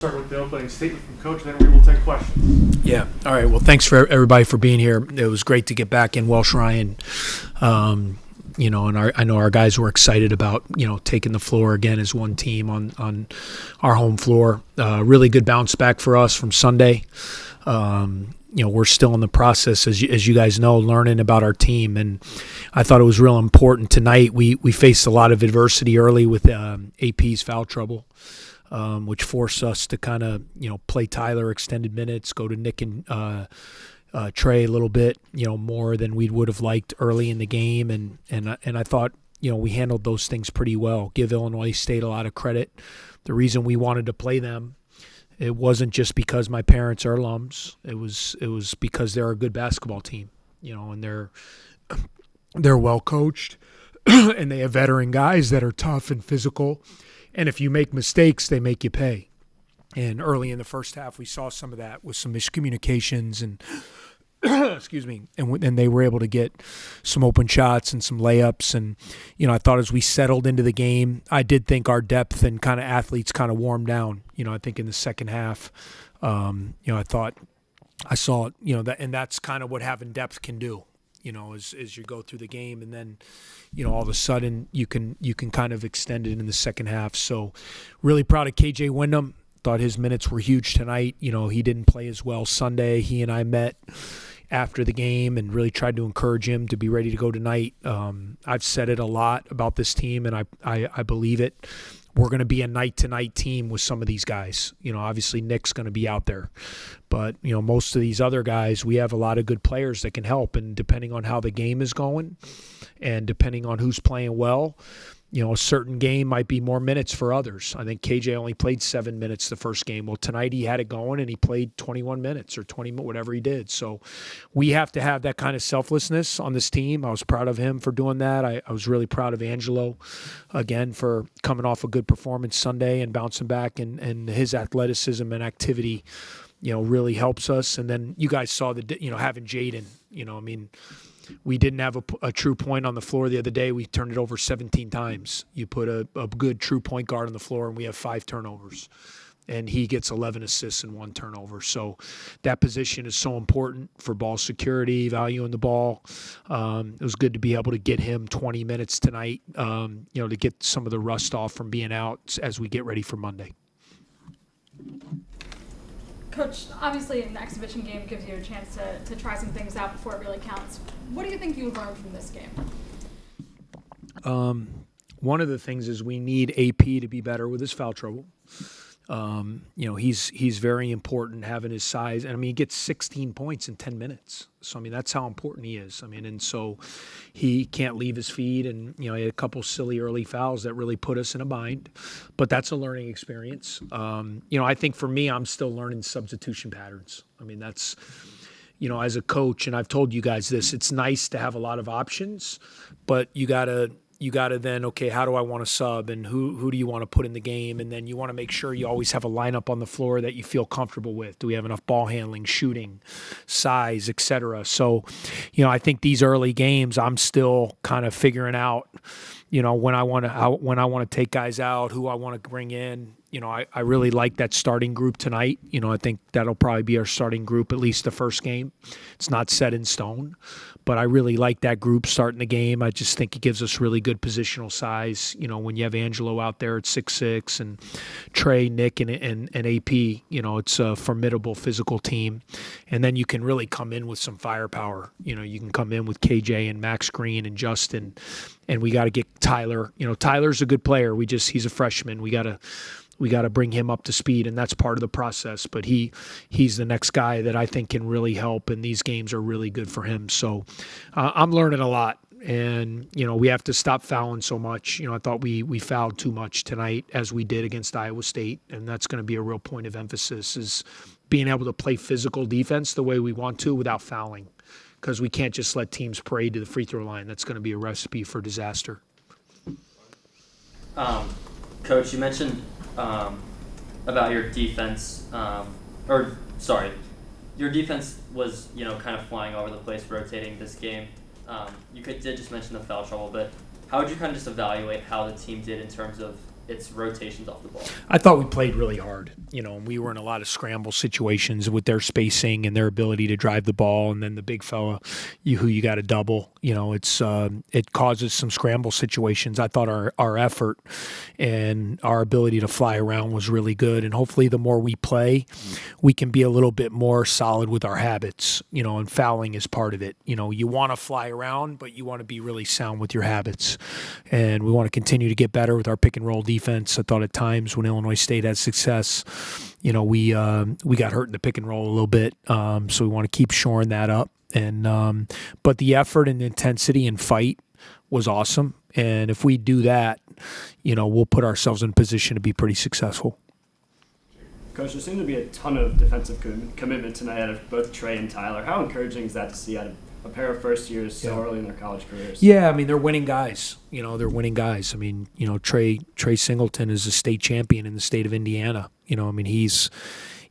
Start with the opening statement from Coach, then we will take questions. Yeah. All right. Well, thanks for everybody for being here. It was great to get back in Welsh-Ryan. And I know our guys were excited about, taking the floor again as one team on our home floor. Really good bounce back for us from Sunday. We're still in the process, as you guys know, learning about our team. And I thought it was real important tonight. We faced a lot of adversity early with AP's foul trouble. Which forced us to kind of, play Tyler extended minutes, go to Nick and Trey a little bit, more than we would have liked early in the game. And I thought, we handled those things pretty well. Give Illinois State a lot of credit. The reason we wanted to play them, it wasn't just because my parents are alums. It was because they're a good basketball team, and they're well coached, and they have veteran guys that are tough and physical. And if you make mistakes, they make you pay. And early in the first half, we saw some of that with some miscommunications and excuse me, and they were able to get some open shots and some layups. And, I thought as we settled into the game, I did think our depth and kind of athletes kind of warmed down. I think in the second half, I thought I saw, that, and that's kind of what having depth can do. As you go through the game, and then, all of a sudden you can kind of extend it in the second half. So really proud of KJ Wyndham. Thought his minutes were huge tonight. He didn't play as well Sunday. He and I met after the game and really tried to encourage him to be ready to go tonight. I've said it a lot about this team, and I believe it. We're going to be a night-to-night team with some of these guys. Obviously Nick's going to be out there. But, most of these other guys, we have a lot of good players that can help. And depending on how the game is going and depending on who's playing well, a certain game might be more minutes for others. I think KJ only played 7 minutes the first game. Well, tonight he had it going and he played 21 minutes or 20, whatever he did. So we have to have that kind of selflessness on this team. I was proud of him for doing that. I was really proud of Angelo, again, for coming off a good performance Sunday and bouncing back, and his athleticism and activity, really helps us. And then you guys saw having Jayden, we didn't have a true point on the floor the other day. We turned it over 17 times. You put a good true point guard on the floor, and we have 5 turnovers. And he gets 11 assists and 1 turnover. So that position is so important for ball security, value in the ball. It was good to be able to get him 20 minutes tonight, to get some of the rust off from being out as we get ready for Monday. Coach, obviously an exhibition game gives you a chance to try some things out before it really counts. What do you think you learned from this game? One of the things is we need AP to be better with his foul trouble. He's very important having his size. And, he gets 16 points in 10 minutes. So, that's how important he is. And so he can't leave his feet. And, he had a couple silly early fouls that really put us in a bind. But that's a learning experience. I think for me, I'm still learning substitution patterns. That's, as a coach, and I've told you guys this, it's nice to have a lot of options, but you got to then, okay, how do I want to sub, and who do you want to put in the game? And then you want to make sure you always have a lineup on the floor that you feel comfortable with. Do we have enough ball handling, shooting, size, etc.? So, I think these early games, I'm still kind of figuring out, when I want to take guys out, who I want to bring in. I really like that starting group tonight. I think that'll probably be our starting group, at least the first game. It's not set in stone, but I really like that group starting the game. I just think it gives us really good positional size. When you have Angelo out there at 6'6", and Trey, Nick, and AP, it's a formidable physical team. And then you can really come in with some firepower. You can come in with KJ and Max Green and Justin, and we got to get Tyler. Tyler's a good player. He's a freshman. We got to bring him up to speed, and that's part of the process. But he's the next guy that I think can really help, and these games are really good for him. So I'm learning a lot, and we have to stop fouling so much. I thought we fouled too much tonight, as we did against Iowa State, and that's going to be a real point of emphasis, is being able to play physical defense the way we want to without fouling, because we can't just let teams parade to the free throw line. That's going to be a recipe for disaster. Coach, you mentioned about your defense, your defense was, kind of flying all over the place, rotating this game. You did just mention the foul trouble, but how would you kind of just evaluate how the team did in terms of its rotations off the ball? I thought we played really hard. We were in a lot of scramble situations with their spacing and their ability to drive the ball, and then the big fella, who you got to double. It causes some scramble situations. I thought our effort and our ability to fly around was really good, and hopefully the more we play, we can be a little bit more solid with our habits. And fouling is part of it. You want to fly around, but you want to be really sound with your habits, and we want to continue to get better with our pick and roll defense. I thought at times when Illinois State had success, we got hurt in the pick and roll a little bit, so we want to keep shoring that up. And but the effort and intensity and fight was awesome, and if we do that, we'll put ourselves in a position to be pretty successful. Coach, there seemed to be a ton of defensive commitment tonight out of both Trey and Tyler. How encouraging is that to see out of a pair of first years so early in their college careers? Yeah, they're winning guys. They're winning guys. Trey Singleton is a state champion in the state of Indiana.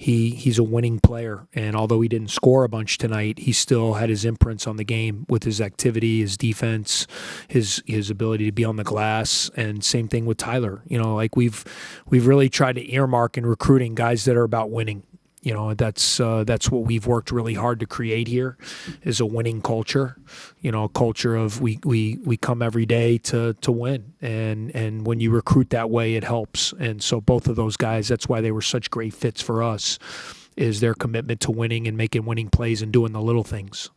He's a winning player, and although he didn't score a bunch tonight, he still had his imprints on the game with his activity, his defense, his ability to be on the glass, and same thing with Tyler. We've really tried to earmark in recruiting guys that are about winning. That's what we've worked really hard to create here, is a winning culture. A culture of we come every day to win, and when you recruit that way, it helps. And so both of those guys, that's why they were such great fits for us, is their commitment to winning and making winning plays and doing the little things.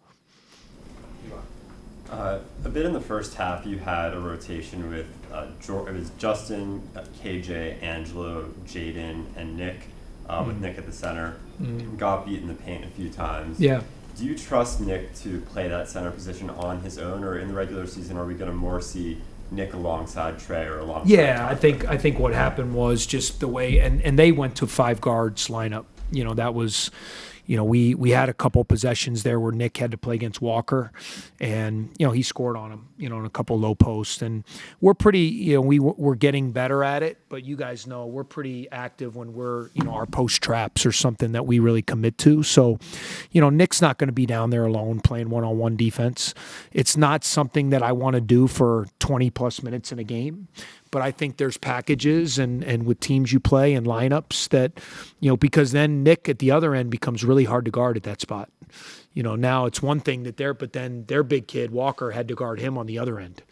A bit in the first half, you had a rotation with it was Justin, KJ, Angelo, Jayden, and Nick. With Nick at the center, got beat in the paint a few times. Yeah. Do you trust Nick to play that center position on his own, or in the regular season, are we going to more see Nick alongside Trey or alongside? Yeah, I think what happened was just the way, and they went to 5 guards lineup. That was. We had a couple possessions there where Nick had to play against Walker, and he scored on him, in a couple low posts. And we're pretty, we're getting better at it. But you guys know we're pretty active when we're, our post traps are something that we really commit to. So, Nick's not going to be down there alone playing one-on-one defense. It's not something that I want to do for 20 plus minutes in a game. But I think there's packages and with teams you play and lineups that, because then Nick at the other end becomes really hard to guard at that spot. Now it's one thing but then their big kid, Walker, had to guard him on the other end.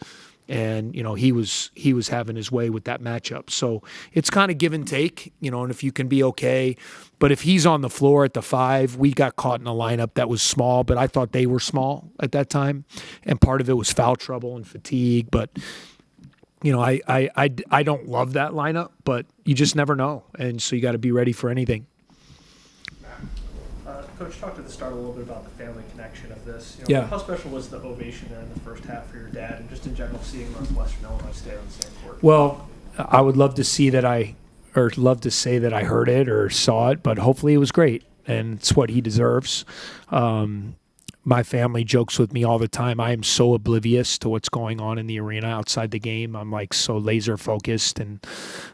And, he was having his way with that matchup. So it's kind of give and take, and if you can be okay. But if he's on the floor at the 5, we got caught in a lineup that was small, but I thought they were small at that time. And part of it was foul trouble and fatigue, but I don't love that lineup, but you just never know, and so you got to be ready for anything. Coach talked at the start a little bit about the family connection of this. Yeah. How special was the ovation there in the first half for your dad, and just in general seeing Northwestern Illinois State on the same court? Well, I would love to say that I heard it or saw it, but hopefully it was great, and it's what he deserves. My family jokes with me all the time. I am so oblivious to what's going on in the arena outside the game. I'm so laser focused, and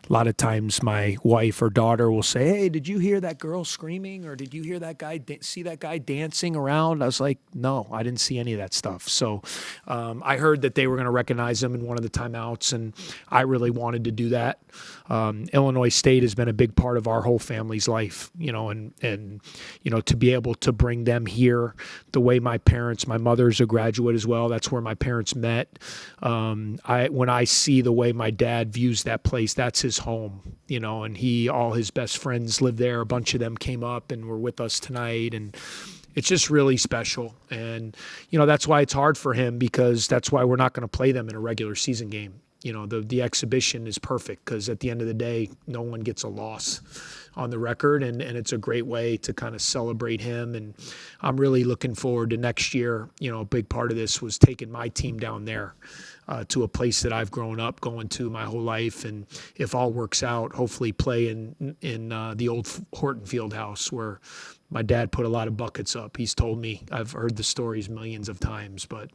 a lot of times my wife or daughter will say, "Hey, did you hear that girl screaming, or did you hear that guy see that guy dancing around?" I was like, "No, I didn't see any of that stuff." So I heard that they were going to recognize him in one of the timeouts, and I really wanted to do that. Illinois State has been a big part of our whole family's life, and to be able to bring them here the way my mother's a graduate as well. That's where my parents met. When I see the way my dad views that place, that's his home, and all his best friends live there. A bunch of them came up and were with us tonight, and it's just really special. And, that's why it's hard for him, because that's why we're not going to play them in a regular season game. The exhibition is perfect, because at the end of the day, no one gets a loss on the record, and it's a great way to kind of celebrate him. And I'm really looking forward to next year. A big part of this was taking my team down there to a place that I've grown up going to my whole life, and if all works out, hopefully play in the old Horton Fieldhouse where my dad put a lot of buckets up. He's told me, I've heard the stories millions of times, but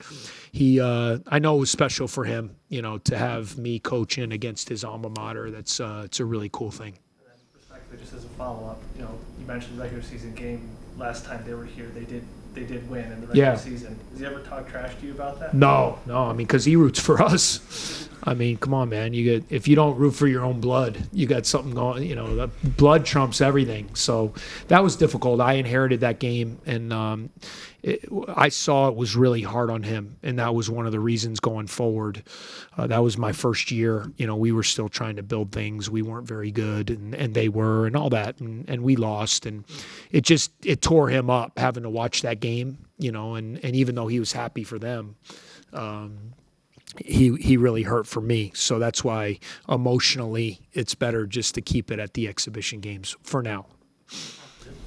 I know it was special for him, to have me coaching against his alma mater. It's a really cool thing. And then, respectfully, just as a follow-up, you mentioned regular season game. Last time they were here, they did they did win in the regular Yeah. season. Does he ever talk trash to you about that? No. I mean, because he roots for us. I mean, come on, man. If you don't root for your own blood, you got something going. The blood trumps everything. So that was difficult. I inherited that game, and I saw it was really hard on him, and that was one of the reasons going forward. That was my first year. We were still trying to build things. We weren't very good, and they were, and all that, and we lost, and it tore him up having to watch that game. And even though he was happy for them. He really hurt for me. So that's why emotionally it's better just to keep it at the exhibition games for now.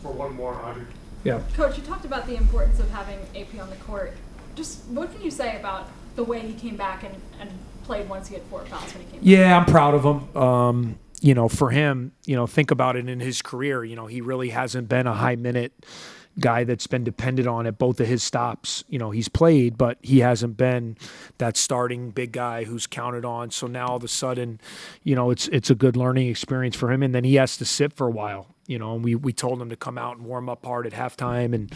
For one more, Audrey. Yeah. Coach, you talked about the importance of having AP on the court. Just what can you say about the way he came back and played once he had 4 fouls when he came back? Yeah, I'm proud of him. For him, think about it in his career. He really hasn't been a high-minute guy that's been depended on at both of his stops. He's played, but he hasn't been that starting big guy who's counted on. So now all of a sudden, it's a good learning experience for him. And then he has to sit for a while. And we told him to come out and warm up hard at halftime, and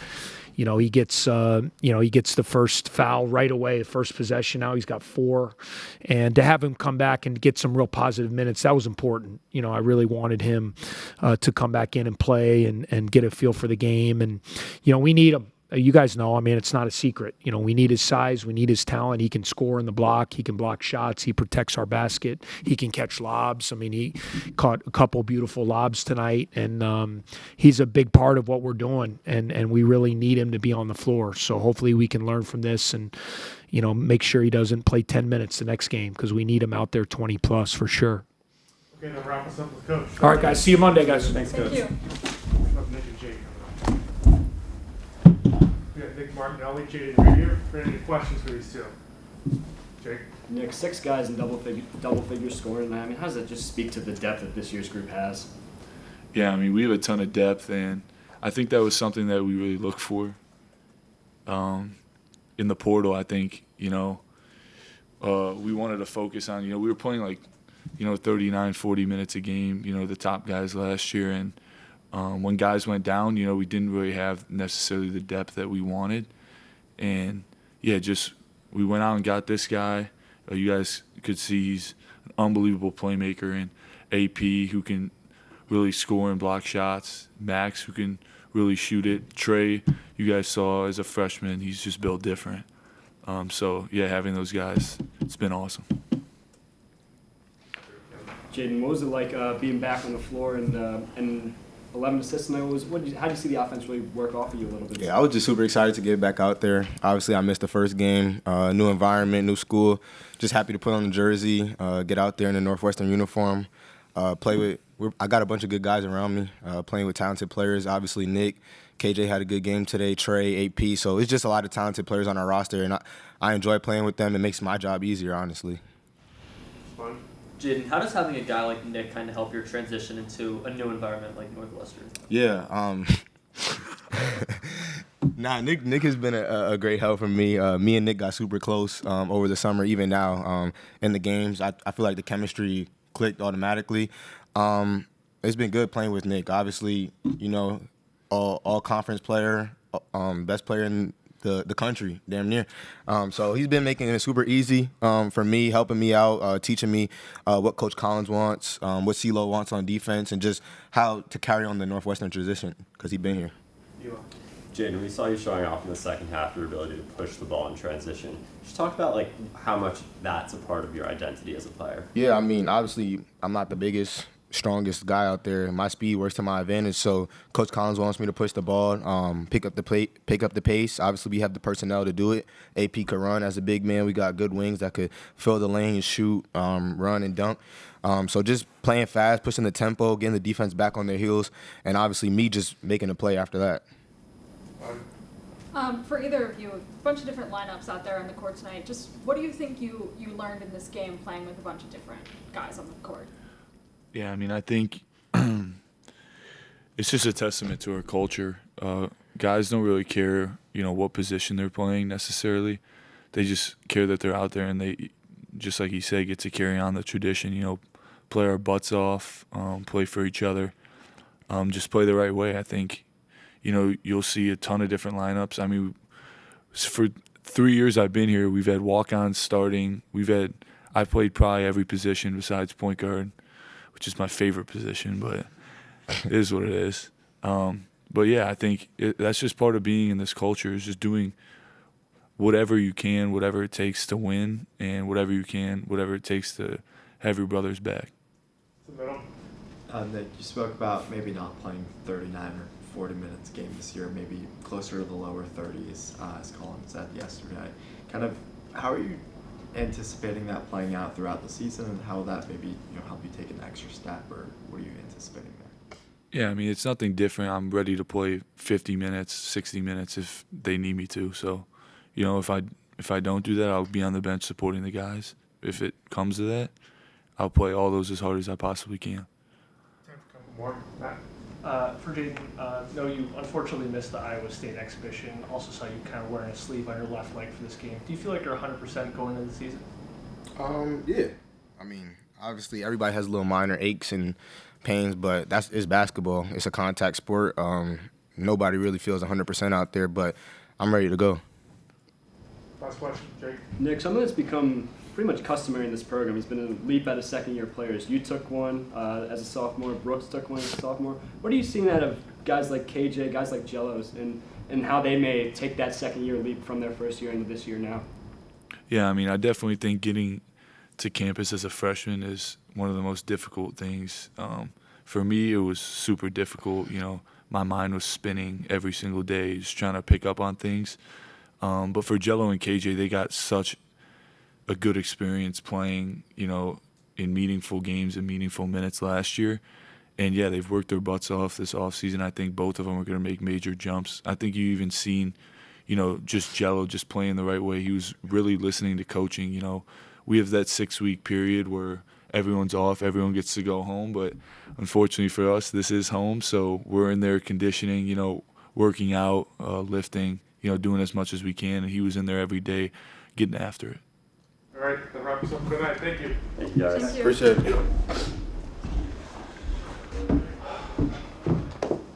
he gets the first foul right away, first possession. Now he's got 4, and to have him come back and get some real positive minutes, that was important. I really wanted him to come back in and play and get a feel for the game, and we need him. You guys know, it's not a secret. We need his size. We need his talent. He can score in the block. He can block shots. He protects our basket. He can catch lobs. He caught a couple beautiful lobs tonight, and he's a big part of what we're doing, and we really need him to be on the floor. So hopefully we can learn from this and, make sure he doesn't play 10 minutes the next game, because we need him out there 20-plus for sure. Okay, then wrap us up with Coach. All right, guys. See you Monday, guys. Thanks, Thank Coach. you. We have Nick and Jay coming up. We got Nick Martinelli, Jayden Reid here. Any questions for these two? Jake? Nick, 6 guys in double figure scoring tonight. How does that just speak to the depth that this year's group has? Yeah, we have a ton of depth, and I think that was something that we really looked for in the portal. I think, we wanted to focus on, we were playing 39, 40 minutes a game, the top guys last year, and when guys went down, we didn't really have necessarily the depth that we wanted. And, we went out and got this guy. You guys could see he's an unbelievable playmaker, and AP, who can really score and block shots. Max, who can really shoot it. Trey, you guys saw as a freshman, he's just built different. Having those guys, it's been awesome. Jayden, what was it like being back on the floor and 11 assists tonight? How do you see the offense really work off of you a little bit? Yeah, I was just super excited to get back out there. Obviously, I missed the first game, new environment, new school. Just happy to put on the jersey, get out there in the Northwestern uniform, play with. I got a bunch of good guys around me, playing with talented players. Obviously, Nick, KJ had a good game today, Trey, AP. So it's just a lot of talented players on our roster, and I enjoy playing with them. It makes my job easier, honestly. Fun. Jayden, how does having a guy like Nick kind of help your transition into a new environment like Northwestern? Yeah. Nick has been a great help for me. Me and Nick got super close over the summer, even now in the games. I feel like the chemistry clicked automatically. It's been good playing with Nick. Obviously, all conference player, best player in the country, damn near. So he's been making it super easy for me, helping me out, teaching me what Coach Collins wants, what CeeLo wants on defense, and just how to carry on the Northwestern transition, because he's been here. Jayden, we saw you showing off in the second half your ability to push the ball in transition. Just talk about how much that's a part of your identity as a player. Yeah, obviously I'm not the biggest, strongest guy out there. My speed works to my advantage, so Coach Collins wants me to push the ball, pick up the pace. Obviously, we have the personnel to do it. AP could run as a big man. We got good wings that could fill the lane, shoot, run, and dunk. So just playing fast, pushing the tempo, getting the defense back on their heels, and obviously me just making a play after that. For either of you, a bunch of different lineups out there on the court tonight. Just what do you think you learned in this game playing with a bunch of different guys on the court? Yeah, I think it's just a testament to our culture. Guys don't really care, what position they're playing necessarily. They just care that they're out there, and they, just like he said, get to carry on the tradition, play our butts off, play for each other, just play the right way. I think, you'll see a ton of different lineups. I mean, for 3 years I've been here, we've had walk-ons starting. I played probably every position besides point guard, which is my favorite position, but it is what it is. But yeah, I think that's just part of being in this culture, is just doing whatever you can, whatever it takes to win, and whatever it takes to have your brother's back. Nick, you spoke about maybe not playing 39 or 40 minutes a game this year, maybe closer to the lower 30s, as Colin said yesterday. Kind of, how are you anticipating that playing out throughout the season, and how will that maybe help you take an extra step, or what are you anticipating there? Yeah, I mean, it's nothing different. I'm ready to play 50 minutes, 60 minutes if they need me to. So, if I don't do that, I'll be on the bench supporting the guys. If it comes to that, I'll play all those as hard as I possibly can. Time for a couple more. Matt? For Jayden, no, you unfortunately missed the Iowa State exhibition. Also saw you kind of wearing a sleeve on your left leg for this game. Do you feel like you're 100% going into the season? Yeah. I mean, obviously everybody has little minor aches and pains, but it's basketball. It's a contact sport. Nobody really feels 100% out there, but I'm ready to go. Last question, Jake. Nick, something that's become pretty much customary in this program. He's been a leap out of second-year players. You took one as a sophomore. Brooks took one as a sophomore. What are you seeing out of guys like KJ, guys like Jellos, and how they may take that second-year leap from their first year into this year now? Yeah, I mean, I definitely think getting to campus as a freshman is one of the most difficult things. For me, it was super difficult. My mind was spinning every single day, just trying to pick up on things. But for Jello and KJ, they got such a good experience playing, in meaningful games and meaningful minutes last year. And, yeah, they've worked their butts off this offseason. I think both of them are going to make major jumps. I think you even seen, just Jello just playing the right way. He was really listening to coaching. We have that 6-week period where everyone's off, everyone gets to go home. But unfortunately for us, this is home. So we're in there conditioning, working out, lifting, doing as much as we can. And he was in there every day getting after it. All right, that wraps up for tonight. Thank you. Thank you guys. Thank you. Appreciate it.